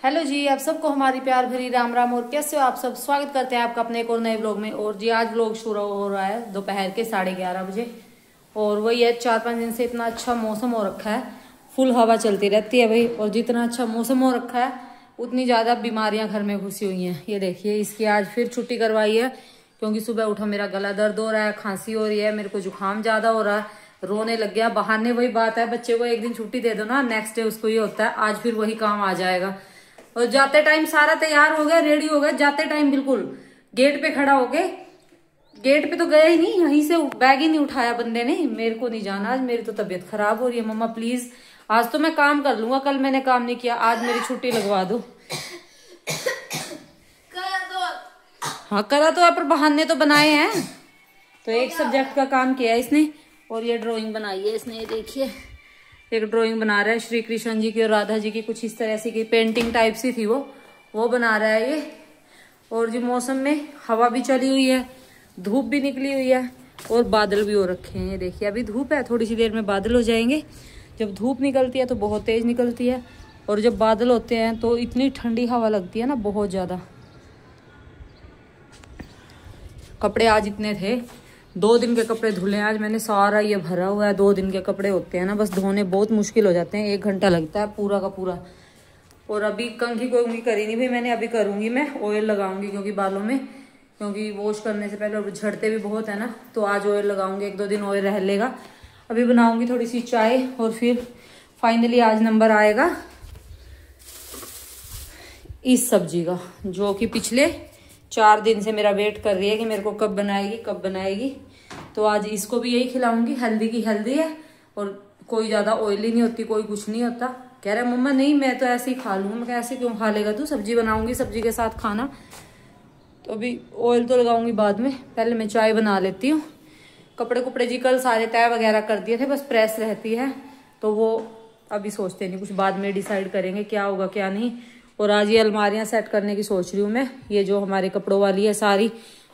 Hello जी, आप सबको हमारी प्यार भरी राम राम। और कैसे हो आप सब? स्वागत करते हैं आपका अपने एक और नए व्लॉग में। और जी आज व्लॉग शुरू हो रहा है दोपहर के 11:30 बजे। और वही है, 4-5 दिन से इतना अच्छा मौसम हो रखा है, फुल हवा चलती रहती है भाई। और जितना अच्छा मौसम हो रखा है उतनी ज्यादा बीमारियां घर में घुसी हुई हैं। ये देखिए, इसकी आज फिर छुट्टी करवाई है क्योंकि सुबह उठा मेरा गला दर्द हो रहा है, खांसी हो रही है, मेरे को जुकाम ज्यादा हो रहा है, रोने लग गया। बहाने वही बात है, बच्चे को एक दिन छुट्टी दे दो ना, नेक्स्ट डे उसको ये होता है आज फिर वही काम आ जाएगा। और जाते टाइम सारा तैयार हो गया, रेडी हो गया, जाते टाइम बिल्कुल गेट पे खड़ा हो गए। गेट पे तो गया ही नहीं, यहीं से बैग ही नहीं उठाया बंदे ने। मेरे को नहीं जाना आज, मेरी तो तबीयत खराब हो रही है। मम्मा प्लीज, आज तो मैं काम कर लूंगा, कल मैंने काम नहीं किया, आज मेरी छुट्टी लगवा दो। हाँ करा तो है, पर बहाने तो बनाए हैं। तो एक सब्जेक्ट का काम किया है इसने, और ये ड्राइंग बनाई है इसने। ये देखिए, एक ड्राइंग बना रहा है श्री कृष्ण जी की और राधा जी की, कुछ इस तरह से की पेंटिंग टाइप सी थी वो बना रहा है ये। और जो मौसम में हवा भी चली हुई है, धूप भी निकली हुई है और बादल भी हो रखे हैं। ये देखिए, अभी धूप है, थोड़ी सी देर में बादल हो जाएंगे। जब धूप निकलती है तो बहुत तेज निकलती है, और जब बादल होते हैं तो इतनी ठंडी हवा लगती है ना, बहुत ज्यादा। कपड़े आज इतने थे, 2 दिन के कपड़े धुले आज मैंने, सारा ये भरा हुआ है। 2 दिन के कपड़े होते हैं ना, बस धोने बहुत मुश्किल हो जाते हैं, 1 घंटा लगता है पूरा का पूरा। और अभी कंघी कोंघी करी नहीं भाई मैंने, अभी करूंगी मैं, ऑयल लगाऊंगी क्योंकि बालों में, क्योंकि वॉश करने से पहले झड़ते भी बहुत है ना, तो आज ऑयल लगाऊंगी, 1-2 दिन ऑयल रह लेगा। अभी बनाऊंगी थोड़ी सी चाय और फिर फाइनली आज नंबर आएगा इस सब्जी का, जो कि पिछले 4 दिन से मेरा वेट कर रही है कि मेरे को कब बनाएगी। तो आज इसको भी यही खिलाऊंगी, हेल्दी की हेल्दी है और कोई ज्यादा ऑयली नहीं होती, कोई कुछ नहीं होता। कह रहा है मम्मा नहीं मैं तो ऐसे ही खा लूंगा। मैं ऐसे क्यों खा लेगा तू, सब्जी बनाऊंगी, सब्जी के साथ खाना। तो अभी ऑयल तो लगाऊंगी बाद में, पहले मैं चाय बना लेती हूँ। कपड़े कुपड़े जी कल सारे तय वगैरह कर दिए थे, बस प्रेस रहती है, तो वो अभी सोचते नहीं, कुछ बाद में डिसाइड करेंगे क्या होगा क्या नहीं। और आज ये अलमारियां सेट करने की सोच रही हूँ मैं। ये जो हमारे कपड़ों वाली है सारी,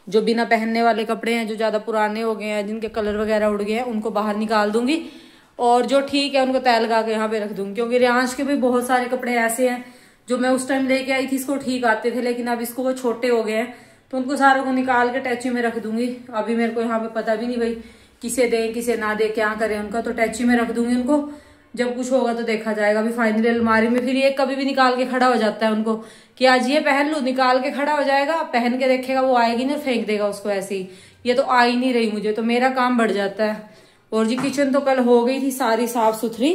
जो बिना पहनने वाले कपड़े हैं, जो ज्यादा पुराने हो गए हैं, जिनके कलर वगैरह उड़ गए हैं, उनको बाहर निकाल दूंगी, और जो ठीक है उनको तय लगा के यहाँ पे रख दूंगी। क्योंकि रियांश के भी बहुत सारे कपड़े ऐसे हैं जो मैं उस टाइम लेके आई थी, इसको ठीक आते थे, लेकिन अब इसको वो छोटे हो गए हैं, तो उनको सारों को निकाल के टैची में रख दूंगी। अभी मेरे को यहाँ पे पता भी नहीं भाई किसे दें किसे ना दे, क्या करें उनका, तो टैची में रख दूंगी उनको। जब कुछ होगा तो देखा जाएगा। अभी फाइनली अलमारी में फिर ये कभी भी निकाल के खड़ा हो जाता है उनको कि आज ये पहन लूं, निकाल के खड़ा हो जाएगा, पहन के देखेगा, वो आएगी नहीं और फेंक देगा उसको ऐसे ही। ये तो आ ही नहीं रही मुझे, तो मेरा काम बढ़ जाता है। और जी किचन तो कल हो गई थी सारी साफ सुथरी,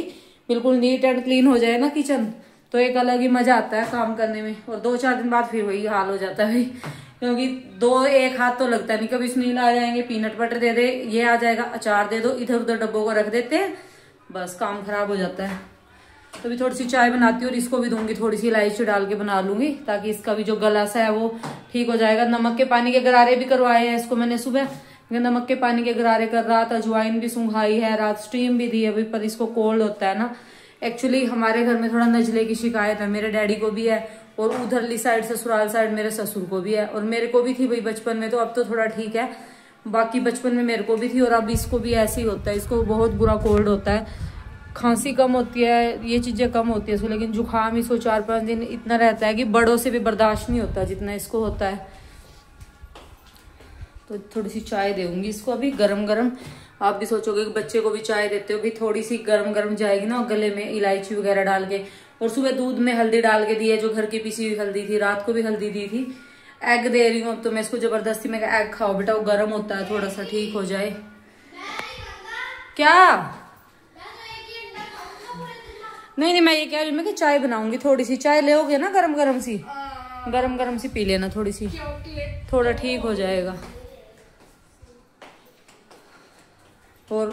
बिल्कुल नीट एंड क्लीन हो जाए ना किचन, तो एक अलग ही मजा आता है काम करने में। और 2-4 दिन बाद फिर वही हाल हो जाता है भाई, क्योंकि 1 हाथ तो लगता नहीं। कभी सुनील आ जाएंगे, पीनट बटर दे दे, ये आ जाएगा, अचार दे दो, इधर उधर डब्बों को रख देते हैं, बस काम खराब हो जाता है। तो अभी थोड़ी सी चाय बनाती हूँ और इसको भी दूंगी, थोड़ी सी इलायची डाल के बना लूंगी, ताकि इसका भी जो गला सा है वो ठीक हो जाएगा। नमक के पानी के गरारे भी करवाए हैं इसको मैंने सुबह, नमक के पानी के गरारे कर, रात अजवाइन भी सूंघाई है, रात स्टीम भी दी है, पर इसको कोल्ड होता है ना। एक्चुअली हमारे घर में थोड़ा नजले की शिकायत है, मेरे डैडी को भी है, और उधरली साइड ससुराल साइड मेरे ससुर को भी है, और मेरे को भी थी भाई बचपन में, तो अब तो थोड़ा ठीक है, बाकी बचपन में मेरे को भी थी, और अब इसको भी ऐसे ही होता है। इसको बहुत बुरा कोल्ड होता है, खांसी कम होती है, ये चीजें कम होती है इसको, लेकिन जुकाम इसको 4-5 दिन इतना रहता है कि बड़ों से भी बर्दाश्त नहीं होता जितना इसको होता है। तो थोड़ी सी चाय देऊंगी इसको अभी गरम गरम। आप भी सोचोगे कि बच्चे को भी चाय देते हो, भी थोड़ी सी गरम गरम जाएगी ना, गले में इलायची वगैरह डाल के। और सुबह दूध में हल्दी डाल के दी है, जो घर की पिसी हुई हल्दी थी, रात को भी हल्दी दी थी। एग दे रही हूँ अब तो मैं इसको जबरदस्ती में, एग खाओ बेटा, वो गर्म होता है, थोड़ा सा ठीक हो जाए। क्या नहीं, मैं ये कह रही हूँ मैं कि चाय बनाऊंगी, थोड़ी सी चाय ले ना, गरम गरम सी पी लेना थोड़ी सी, थोड़ा ठीक हो जाएगा। और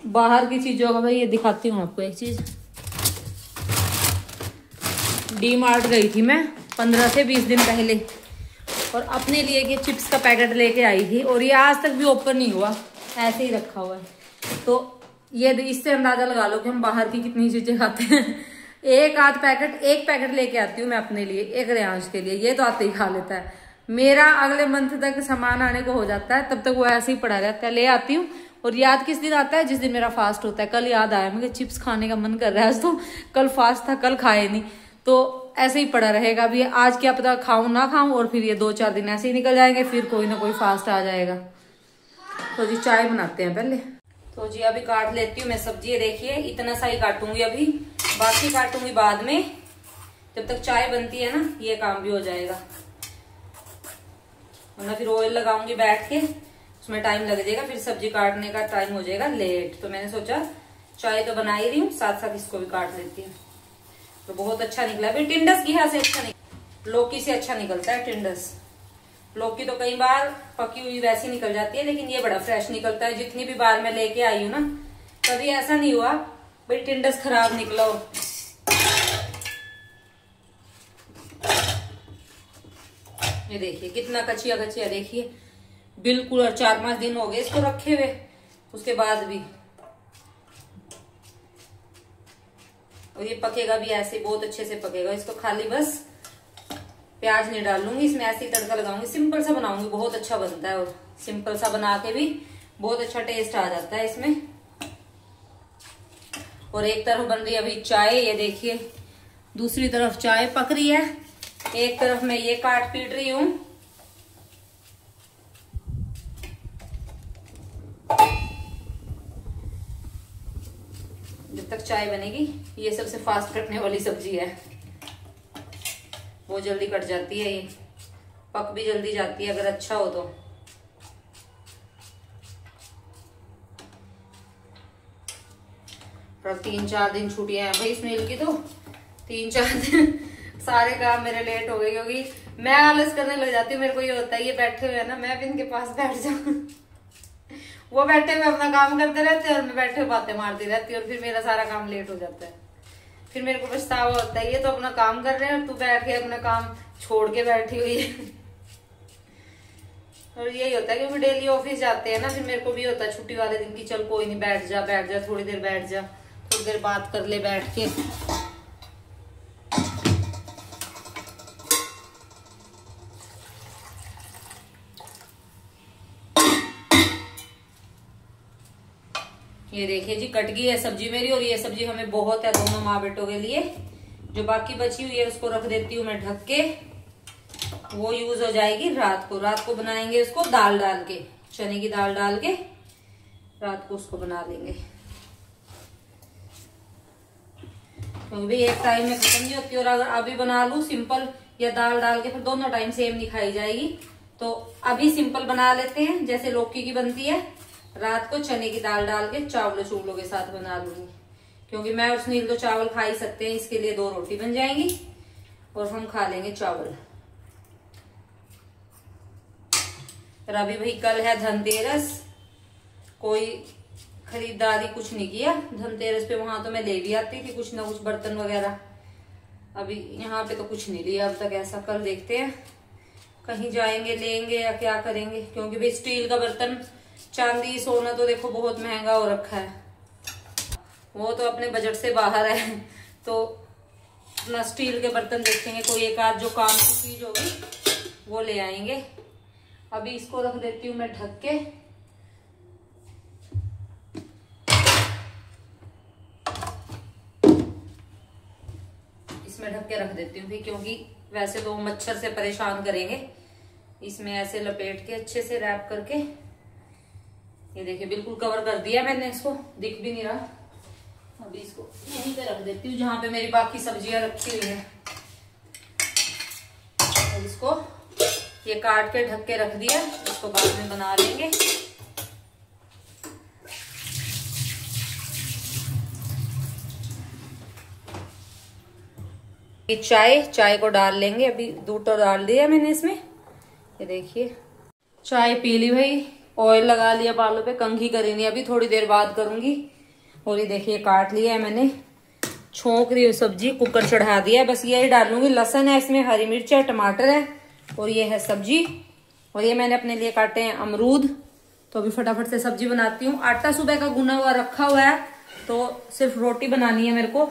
बाहर की चीजों का भाई ये दिखाती हूँ आपको एक चीज। डी मार्ट गई थी मैं 15 से 20 दिन पहले, और अपने लिए के चिप्स का पैकेट लेके आई थी, और ये आज तक भी ओपन नहीं हुआ, ऐसे ही रखा हुआ है। तो ये इससे अंदाजा लगा लो कि हम बाहर की कितनी चीजें खाते हैं। एक पैकेट लेके आती हूँ मैं अपने लिए, एक रेयांश के लिए, ये तो आते ही खा लेता है। मेरा अगले मंथ तक सामान आने को हो जाता है, तब तक वो ऐसे ही पड़ा रहता है। ले आती हूँ, और याद किस दिन आता है, जिस दिन मेरा फास्ट होता है। कल याद आया मुझे चिप्स खाने का मन कर रहा है आज, तो कल फास्ट था, कल खाए नहीं, तो ऐसे ही पड़ा रहेगा। अभी आज क्या पता खाऊं ना खाऊं, और फिर ये 2-4 दिन ऐसे ही निकल जाएंगे, फिर कोई ना कोई फास्ट आ जाएगा। तो जी चाय बनाते हैं पहले। तो जी अभी काट लेती हूँ मैं सब्जी। ये देखिए इतना सा ही काटूंगी अभी, बाकी काटूंगी बाद में। जब तक चाय बनती है ना ये काम भी हो जाएगा, वरना फिर ऑयल लगाऊंगी बैठ के, उसमें टाइम लग जाएगा, फिर सब्जी काटने का टाइम हो जाएगा लेट। तो मैंने सोचा चाय तो बना ही रही हूँ, साथ साथ इसको भी काट लेती हूँ। तो बहुत अच्छा निकला। अभी टिंडस घिया से अच्छा निकला, लौकी से अच्छा निकलता है टिंडस। लौकी तो कई बार पकी हुई वैसी निकल जाती है, लेकिन ये बड़ा फ्रेश निकलता है। जितनी भी बार मैं लेके आई हूँ ना, कभी ऐसा नहीं हुआ भाई टिंडस खराब निकला हो। ये देखिए कितना कच्चिया कच्चिया, देखिए बिल्कुल। और 4-5 दिन हो गए इसको रखे हुए, उसके बाद भी। और ये पकेगा भी ऐसे, बहुत अच्छे से पकेगा। इसको खाली बस प्याज नहीं डालूंगी इसमें, ऐसे ही तड़का लगाऊंगी। सिंपल सा बनाऊंगी, बहुत अच्छा बनता है। और सिंपल सा बना के भी बहुत अच्छा टेस्ट आ जाता है इसमें। और एक तरफ बन रही है अभी चाय, ये देखिए दूसरी तरफ चाय पक रही है। एक तरफ मैं ये काट पीट रही हूँ। जब तक चाय बनेगी, ये सबसे फास्ट कटने वाली सब्जी है, वो जल्दी कट जाती है, ये पक भी जल्दी जाती है अगर अच्छा हो तो। पर 3-4 दिन छुट्टियां हैं भाई सुनील की, तो 3-4 दिन सारे काम मेरे लेट हो गए, क्योंकि मैं आलस करने लग जाती हूँ। मेरे को ये होता है ये बैठे हुए है ना, मैं भी इनके पास बैठ जाऊं। वो बैठे हुए अपना काम करते रहते हैं और मैं बैठे हुए बातें मारती रहती हूँ, और फिर मेरा सारा काम लेट हो जाता है। फिर मेरे को पछतावा होता है, ये तो अपना काम कर रहे हैं और तू बैठ के अपना काम छोड़ के बैठी हुई है। और यही होता है क्योंकि डेली ऑफिस जाते हैं ना, फिर मेरे को भी होता है छुट्टी वाले दिन की चल कोई नहीं, बैठ जा थोड़ी देर बैठ जा, थोड़ी देर बात कर ले बैठ के। ये देखिए जी कट गई है सब्जी मेरी, और ये सब्जी हमें बहुत है दोनों माँ बेटों के लिए। जो बाकी बची हुई है उसको रख देती हूँ मैं ढक के, वो यूज हो जाएगी रात को। रात को बनाएंगे उसको दाल डाल के, चने की दाल डाल के रात को उसको बना लेंगे। क्योंकि भाई एक टाइम में खत्म नहीं होती, और अगर अभी बना लूं सिंपल या दाल डाल के, फिर दोनों टाइम सेम नहीं खाई जाएगी। तो अभी सिंपल बना लेते हैं जैसे लौकी की बनती है, रात को चने की दाल डाल के चावलों चूवलों के साथ बना लूंगी। क्योंकि मैं और सुनील तो चावल खा ही सकते हैं, इसके लिए 2 रोटी बन जाएंगी और हम खा लेंगे चावल। और अभी भाई कल है धनतेरस, कोई खरीदारी कुछ नहीं किया धनतेरस पे। वहां तो मैं ले भी आती थी कुछ ना कुछ बर्तन वगैरह, अभी यहाँ पे तो कुछ नहीं लिया अब तक ऐसा। कल देखते हैं कहीं जाएंगे लेंगे या क्या करेंगे, क्योंकि भाई स्टील का बर्तन, चांदी सोना तो देखो बहुत महंगा हो रखा है, वो तो अपने बजट से बाहर है। तो अपना स्टील के बर्तन देखेंगे, कोई एक आध जो काम की चीज होगी वो ले आएंगे। अभी इसको रख देती हूँ मैं ढक के। इसमें ढक के रख देती हूँ भी, क्योंकि वैसे तो मच्छर से परेशान करेंगे। इसमें ऐसे लपेट के अच्छे से रैप करके, ये देखिए बिल्कुल कवर कर दिया मैंने इसको, दिख भी नहीं रहा। अभी इसको यहीं पे रख देती हूँ जहां पे मेरी बाकी सब्जियां रखी हुई है। और इसको ये काट के ढक के रख दिया, इसको बाद में बना लेंगे। चाय को डाल लेंगे। अभी दूध तो डाल दिया मैंने इसमें, ये देखिए चाय पी ली भाई। ऑयल लगा लिया बालों पे, कंघी करी नहीं, अभी थोड़ी देर बाद करूंगी। और ये देखिए काट लिया है मैंने, छोंक रही हूँ सब्जी, कुकर चढ़ा दिया है। बस यही डालूंगी, लहसुन है इसमें, हरी मिर्च है, टमाटर है, और ये है सब्जी। और ये मैंने अपने लिए काटे हैं अमरूद। तो अभी फटाफट से सब्जी बनाती हूँ। आटा सुबह का गुना हुआ रखा हुआ है, तो सिर्फ रोटी बनानी है मेरे को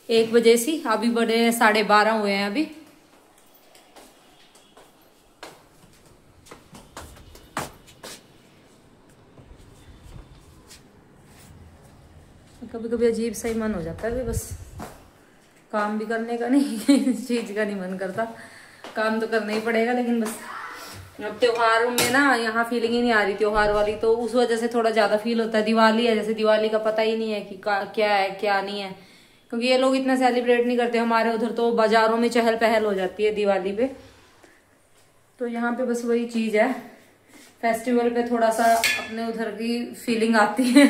1 बजे से। अभी बड़े 12:30 हुए हैं अभी। कभी कभी अजीब सा ही मन हो जाता है, बस काम भी करने का नहीं इस चीज का नहीं मन करता, काम तो करना ही पड़ेगा, लेकिन बस अब त्योहार में ना यहाँ फीलिंग ही नहीं आ रही त्योहार वाली, तो उस वजह से थोड़ा ज्यादा फील होता है। दिवाली है, जैसे दिवाली का पता ही नहीं है कि क्या है क्या नहीं है, क्योंकि ये लोग इतना सेलिब्रेट नहीं करते। हमारे उधर तो बाजारों में चहल पहल हो जाती है दिवाली पे, तो यहाँ पे बस वही चीज है, फेस्टिवल पे थोड़ा सा अपने उधर की फीलिंग आती है,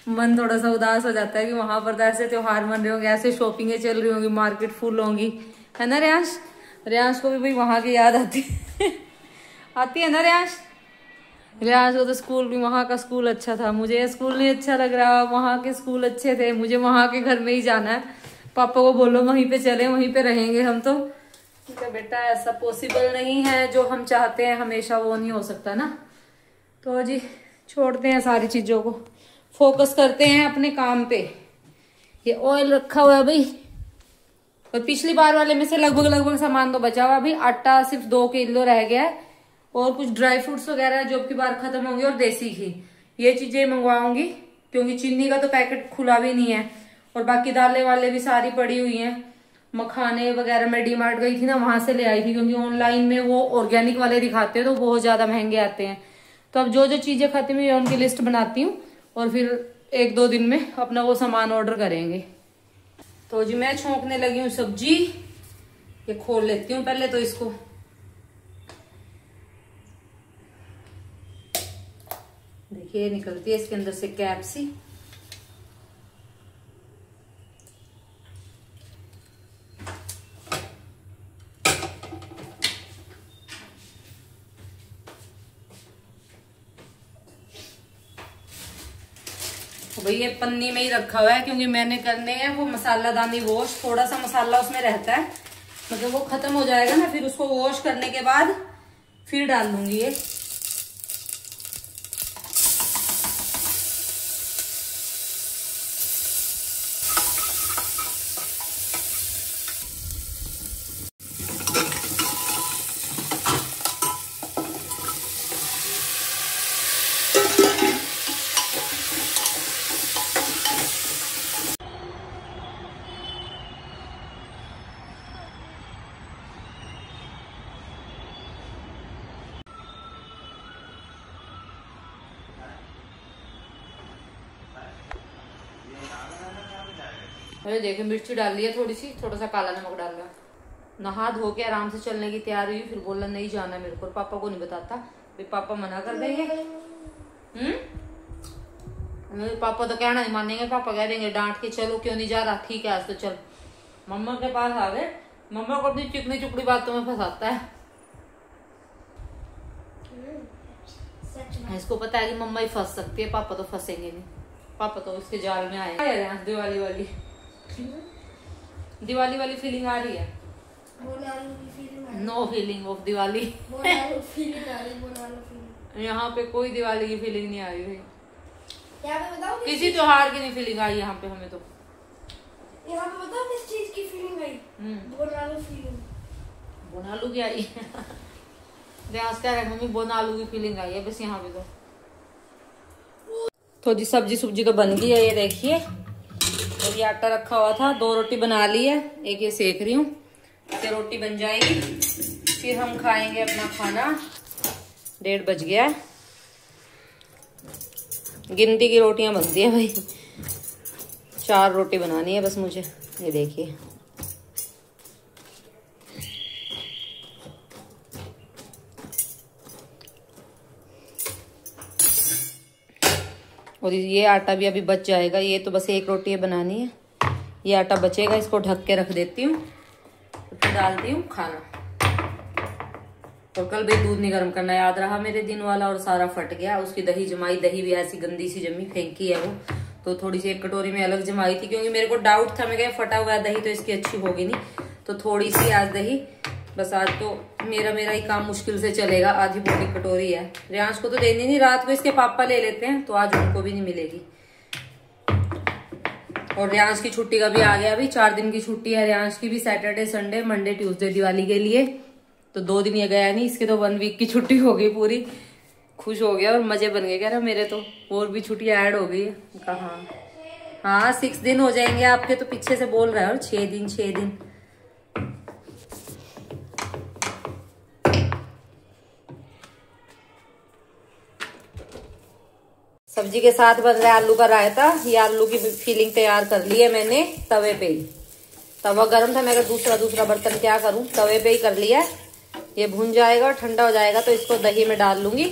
मन थोड़ा सा उदास हो जाता है कि वहां पर तो ऐसे त्योहार मन रहे होंगे, ऐसे शॉपिंगें चल रही होंगी, मार्केट फुल होंगी, है ना रियांश? रियांश को भी भाई वहां की याद आती है आती है ना रियांश? रियांश को तो स्कूल भी, वहां का स्कूल अच्छा था, मुझे ये स्कूल नहीं अच्छा लग रहा, वहां के स्कूल अच्छे थे, मुझे वहां के घर में ही जाना है, पापा को बोलो वहीं पे चले, वहीं पे रहेंगे हम। तो ठीक है बेटा, ऐसा पॉसिबल नहीं है, जो हम चाहते हैं हमेशा वो नहीं हो सकता ना। तो जी छोड़ते हैं सारी चीजों को, फोकस करते हैं अपने काम पे। ये ऑयल रखा हुआ है भाई, और पिछली बार वाले में से लगभग सामान तो बचा हुआ, अभी आटा सिर्फ 2 किलो रह गया है, और कुछ ड्राई फ्रूट्स वगैरह जो अब की बार खत्म होंगे, और देसी घी, ये चीजें मंगवाऊंगी, क्योंकि चीनी का तो पैकेट खुला भी नहीं है, और बाकी दालें वाले भी सारी पड़ी हुई हैं। मखाने वगैरह मैं डीमार्ट गई थी ना, वहां से ले आई थी, क्योंकि ऑनलाइन में वो ऑर्गेनिक वाले दिखाते हैं तो बहुत ज्यादा महंगे आते हैं। तो अब जो जो चीजें खत्म हुई है उनकी लिस्ट बनाती हूँ, और फिर 1-2 दिन में अपना वो सामान ऑर्डर करेंगे। तो जी मैं छोंकने लगी हूँ सब्जी, ये खोल लेती हूँ पहले तो इसको। देखिए निकलती है इसके अंदर से कैप सी। भाई ये पन्नी में ही रखा हुआ है, क्योंकि मैंने करने हैं वो मसालादानी वॉश, थोड़ा सा मसाला उसमें रहता है, मतलब वो खत्म हो जाएगा ना, फिर उसको वॉश करने के बाद फिर डाल दूंगी ये। मैंने देखे मिर्ची डाल ली है थोड़ी सी, थोड़ा सा काला नमक डाल रहा। नहा धो के आराम से चलने की तैयारी हुई, फिर बोला नहीं जाना मेरे को, पापा को नहीं बताता, फिर पापा मना कर देंगे। पापा तो कहना नहीं मानेंगे, पापा कह देंगे डांट के चलो क्यों नहीं जा रहा, ठीक है आज तो चल। मम्मा के पास आ गए, मम्मा को अपनी चिकनी चुपड़ी बातों में फंसाता है। इसको पता है कि मम्मा ही फंस सकती है, पापा तो फंसेंगे नहीं, पापा तो उसके जाल में आए। दिवाली वाली फीलिंग आ रही है? No feeling of Diwali. यहाँ पे कोई दिवाली की फीलिंग नहीं आई हुई, किसी त्योहार की नहीं फीलिंग आई यहाँ पे हमें। तो यहाँ पे बताओ किस चीज की फीलिंग आई? बोनालू फीलिंग। बोनालू की आई ध्यास कह रहे मम्मी बोनालू की फीलिंग आई है बस यहाँ पे। तो जी सब्जी सुब्जी तो बन गई है, ये देखिए, और ये आटा रखा हुआ था, 2 रोटी बना ली है, एक ये सेक रही हूँ, ये रोटी बन जाएगी, फिर हम खाएंगे अपना खाना। 1:30 बज गया है, गिनती की रोटियां बनती है भाई, 4 रोटी बनानी है बस मुझे। ये देखिए और ये आटा भी अभी बच जाएगा, ये तो बस 1 रोटी बनानी है, ये आटा बचेगा, इसको ढक के रख देती हूँ, फिर डालती हूँ खाना। और कल भी दूध नहीं गर्म करना याद रहा मेरे दिन वाला, और सारा फट गया। उसकी दही जमाई, दही भी ऐसी गंदी सी जमी, फेंकी है वो, तो थोड़ी सी 1 कटोरी में अलग जमाई थी, क्योंकि मेरे को डाउट था, मैं कहा फटा हुआ दही तो इसकी अच्छी होगी नहीं, तो थोड़ी सी आज दही, बस आज तो मेरा ही काम मुश्किल से चलेगा। आधी बड़ी कटोरी है, रियांश को तो देनी नहीं, रात को इसके पापा ले लेते हैं, तो आज उनको भी नहीं मिलेगी। और रियांश की छुट्टी का भी आ गया, अभी 4 दिन की छुट्टी है रियांश की भी, Saturday Sunday Monday Tuesday Diwali के लिए, तो 2 दिन ये गया नहीं, इसके तो 1 वीक की छुट्टी हो गई पूरी। खुश हो गया और मजे बन गए, कह रहा मेरे तो और भी छुट्टियां ऐड हो गई है। कहा हाँ 6 दिन हो जाएंगे आपके, तो पीछे से बोल रहा है और 6 दिन 6 दिन। सब्जी के साथ बन रहा है आलू का रायता। ये आलू की फीलिंग तैयार कर ली है मैंने तवे पे ही। तवा गर्म था, मैं अगर दूसरा बर्तन क्या करूं, तवे पे ही कर लिया है। ये भुन जाएगा और ठंडा हो जाएगा तो इसको दही में डाल लूंगी,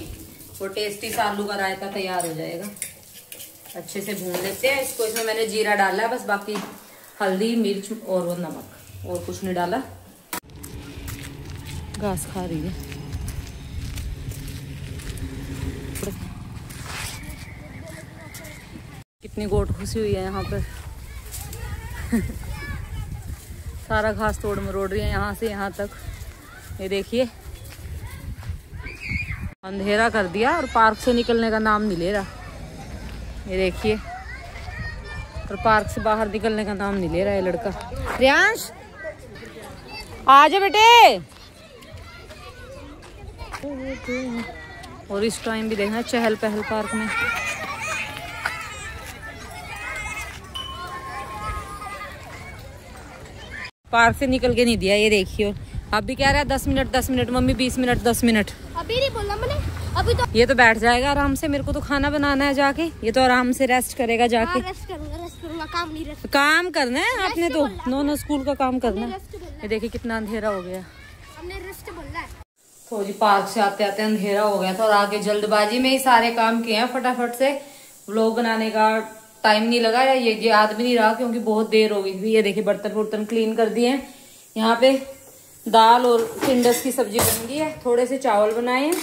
वो टेस्टी सा आलू का रायता तैयार हो जाएगा। अच्छे से भून लेते हैं इसको। इसमें मैंने जीरा डाला है बस, बाकी हल्दी मिर्च और वो नमक, और कुछ नहीं डाला। घास खा रही है। कितनी गोट खुशी हुई है यहाँ पर। सारा घास तोड़ मरोड़ रही है यहाँ से यहाँ तक। ये देखिए अंधेरा कर दिया और पार्क से निकलने का नाम नहीं ले रहा। ये देखिए, और पार्क से बाहर निकलने का नाम नहीं ले रहा है लड़का। रियांश आ जा बेटे। और इस टाइम भी देखना चहल पहल पार्क में। पार्क से निकल के नहीं दिया। ये देखियो अब भी कह रहा है 10 minute 10 minute mummy, 20 minute 10 minute. अभी नहीं बोला मैंने, अभी तो ये तो बैठ जाएगा आराम से। मेरे को तो खाना बनाना है जाके। ये तो आराम से रेस्ट करेगा जाके। रेस्ट करूंगा, काम नहीं रेस्ट। काम करना है आपने तो, नो स्कूल का काम करना है। ये देखिए कितना अंधेरा हो गया। हमने रेस्ट बोला है। तो जी पार्क से आते आते अंधेरा हो गया था और आगे जल्दबाजी में ही सारे काम किए हैं फटाफट से। व्लॉग बनाने का टाइम नहीं लगा, या ये याद भी नहीं रहा क्योंकि बहुत देर हो गई थी। ये देखिए बर्तन क्लीन कर दिए हैं। यहाँ पे दाल और टिंडस की सब्जी बन गई है। थोड़े से चावल बनाए हैं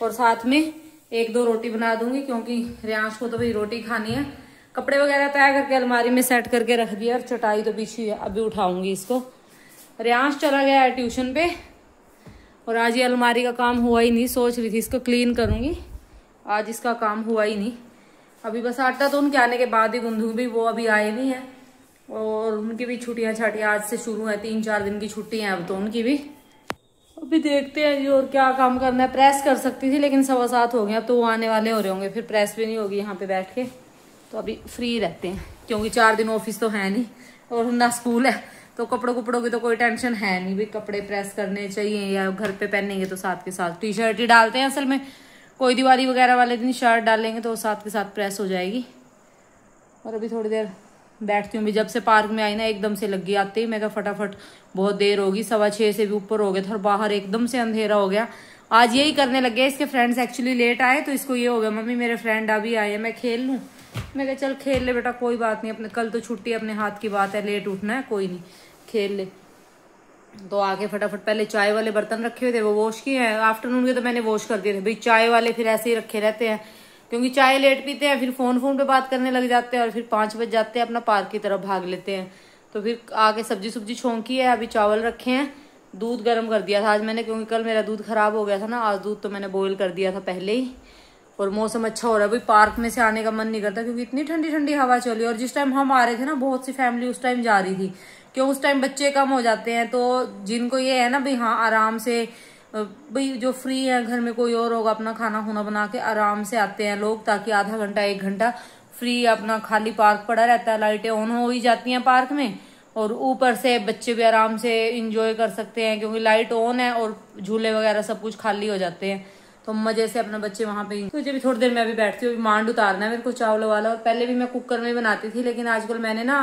और साथ में 1-2 रोटी बना दूंगी क्योंकि रियांश को तो भाई रोटी खानी है। कपड़े वगैरह तय करके अलमारी में सेट करके रख दिया और चटाई तो बिछी है, अभी उठाऊंगी इसको। रियांश चला गया है ट्यूशन पे और आज ये अलमारी का काम हुआ ही नहीं। सोच रही थी इसको क्लीन करूंगी, आज इसका काम हुआ ही नहीं। अभी बस आटा तो उनके आने के बाद ही गूंदूंगी, वो अभी आए नहीं है। और उनकी भी छुट्टियां छाटियां आज से शुरू है, 3-4 दिन की छुट्टी है अब तो उनकी भी। अभी देखते हैं जी और क्या काम करना है। प्रेस कर सकती थी लेकिन 7:15 हो गया, अब तो वो आने वाले हो रहे होंगे, फिर प्रेस भी नहीं होगी यहाँ पे बैठ के। तो अभी फ्री रहते हैं क्योंकि 4 दिन ऑफिस तो है नहीं और ना स्कूल है, तो कपड़ों की तो कोई टेंशन है नहीं भी। कपड़े प्रेस करने चाहिए या घर पे पहनेंगे तो साथ के साथ टी शर्ट ही डालते हैं असल में। कोई दिवाली वगैरह वाले दिन शर्ट डालेंगे तो साथ के साथ प्रेस हो जाएगी। और अभी थोड़ी देर बैठती हूँ। जब से पार्क में आई ना एकदम से लग गई आते ही। मैं कहा फटाफट, बहुत देर होगी, 6:15 से भी ऊपर हो गया था और बाहर एकदम से अंधेरा हो गया। आज यही करने लग गया। इसके फ्रेंड्स एक्चुअली लेट आए तो इसको ये हो गया मम्मी मेरे फ्रेंड अभी आए हैं, मैं खेल लूँ। मैं कहा चल खेल ले बेटा, कोई बात नहीं, अपने कल तो छुट्टी, अपने हाथ की बात है, लेट उठना है, कोई नहीं खेल ले। तो आके फटाफट पहले चाय वाले बर्तन रखे हुए थे वो वॉश किए हैं। आफ्टरनून के तो मैंने वॉश कर दिए थे। भाई चाय वाले फिर ऐसे ही रखे रहते हैं क्योंकि चाय लेट पीते हैं, फिर फोन पे बात करने लग जाते हैं और फिर 5 बज जाते हैं, अपना पार्क की तरफ भाग लेते हैं। तो फिर आके सब्जी छोंकी है, अभी चावल रखे हैं, दूध गर्म कर दिया था आज मैंने क्योंकि कल मेरा दूध खराब हो गया था ना। आज दूध तो मैंने बॉईल कर दिया था पहले ही। और मौसम अच्छा हो रहा है। भाई पार्क में से आने का मन नहीं करता क्योंकि इतनी ठंडी ठंडी हवा चल रही है। और जिस टाइम हम आ रहे थे ना, बहुत सी फैमिली उस टाइम जा रही थी क्यों उस टाइम बच्चे कम हो जाते हैं। तो जिनको ये है ना भाई हाँ आराम से, भाई जो फ्री है घर में कोई और होगा, अपना खाना खुना बना के आराम से आते हैं लोग, ताकि आधा घंटा 1 घंटा फ्री अपना खाली पार्क पड़ा रहता है, लाइटें ऑन हो ही जाती हैं पार्क में। और ऊपर से बच्चे भी आराम से इंजॉय कर सकते हैं क्योंकि लाइट ऑन है और झूले वगैरह सब कुछ खाली हो जाते हैं। तो मजे से अपना बच्चे वहां पे। तो जब थोड़ी देर मैं भी बैठती हूँ, मांड उतारना है मेरे को चावलों वाला। और पहले भी मैं कुकर में बनाती थी लेकिन आजकल मैंने ना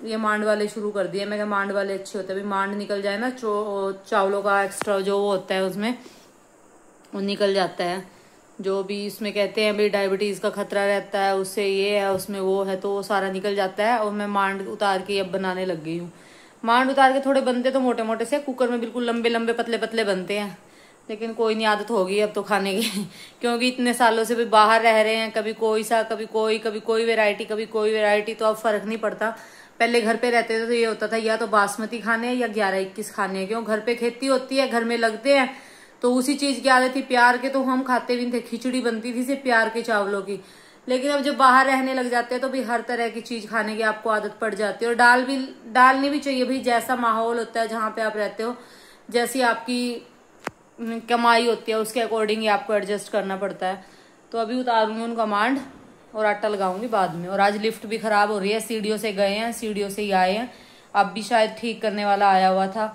ये मांड वाले शुरू कर दिए। मैं मांड वाले अच्छे होते हैं, अभी मांड निकल जाए ना, चावलों का एक्स्ट्रा जो वो होता है उसमें वो निकल जाता है। जो भी इसमें कहते हैं भाई डायबिटीज का खतरा रहता है, उससे ये है उसमें वो है, तो वो सारा निकल जाता है। और मैं मांड उतार के अब बनाने लग गई हूँ। मांड उतार के थोड़े बनते तो मोटे मोटे से, कुकर में बिल्कुल लंबे लंबे पतले पतले बनते हैं। लेकिन कोई नहीं, आदत होगी अब तो खाने की क्योंकि इतने सालों से भी बाहर रह रहे हैं, कभी कोई सा कभी कोई वैरायटी, कभी कोई वैरायटी, तो अब फर्क नहीं पड़ता। पहले घर पे रहते थे तो ये होता था या तो बासमती खाने हैं या 11-21 खाने हैं, क्यों घर पे खेती होती है, घर में लगते हैं, तो उसी चीज की आदत थी। प्यार के तो हम खाते भी थे, खिचड़ी बनती थी सिर्फ प्यार के चावलों की। लेकिन अब जब बाहर रहने लग जाते हैं तो भी हर तरह की चीज खाने की आपको आदत पड़ जाती है। और डालनी भी चाहिए भाई, जैसा माहौल होता है जहाँ पे आप रहते हो, जैसी आपकी कमाई होती है उसके अकॉर्डिंग ही आपको एडजस्ट करना पड़ता है। तो अभी उतारूंगी उनका मांड और आटा लगाऊंगी बाद में। और आज लिफ्ट भी खराब हो रही है, सीढ़ियों से गए हैं, सीढ़ियों से ही आए हैं। अब भी शायद ठीक करने वाला आया हुआ था।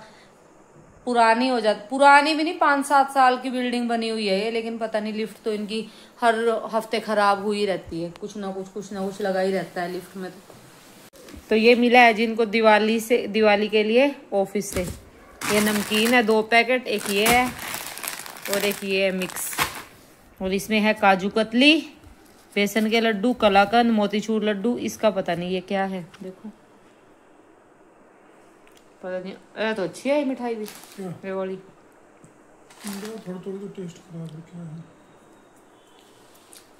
पुरानी हो जाती, पुरानी भी नहीं, 5-7 साल की बिल्डिंग बनी हुई है ये, लेकिन पता नहीं लिफ्ट तो इनकी हर हफ्ते खराब हुई रहती है। कुछ ना कुछ लगा ही रहता है लिफ्ट में। तो ये मिला है जिनको दिवाली के लिए ऑफिस से। ये नमकीन है 2 पैकेट, एक ये है और एक ये है मिक्स। और इसमें है काजू कतली, बेसन के लड्डू, कलाकंद, मोतीचूर लड्डू। इसका पता नहीं ये क्या है, देखो पता नहीं। तो अच्छी है ये मिठाई भी, ये वाली। थोड़ा तो टेस्ट खराब है, क्या है?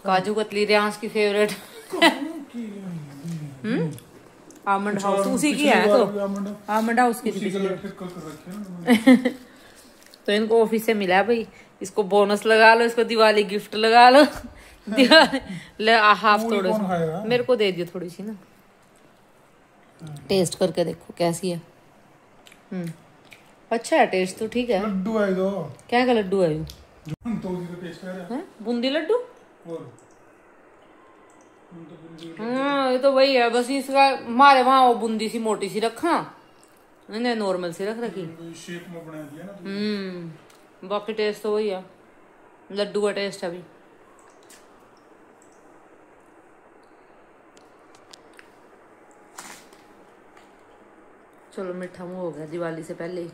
काजू कतली रियांश की फेवरेट। आमंड हाउस उसी की है, तो आमंड हाउस की तो इनको ऑफिस से मिला है भाई। इसको बोनस लगा लो, इसको दिवाली गिफ्ट लगा लो। ले हाफ थोड़े मेरे को दे दियो थोड़ी सी ना, टेस्ट करके देखो कैसी है। अच्छा है टेस्ट तो, ठीक है। लड्डू है दो, क्या का लड्डू है तो बूंदी लड्डू। और ये तो वही है, बस इसका हमारे वहां वो बूंदी सी मोटी सी रखा, इन्हें नॉर्मल सी रख रखी। शेप में बना दिया ना। बाकी टेस्ट तो वही है, लड्डू का टेस्ट अभी। चलो मीठा मुंह हो गया दिवाली से पहले ही।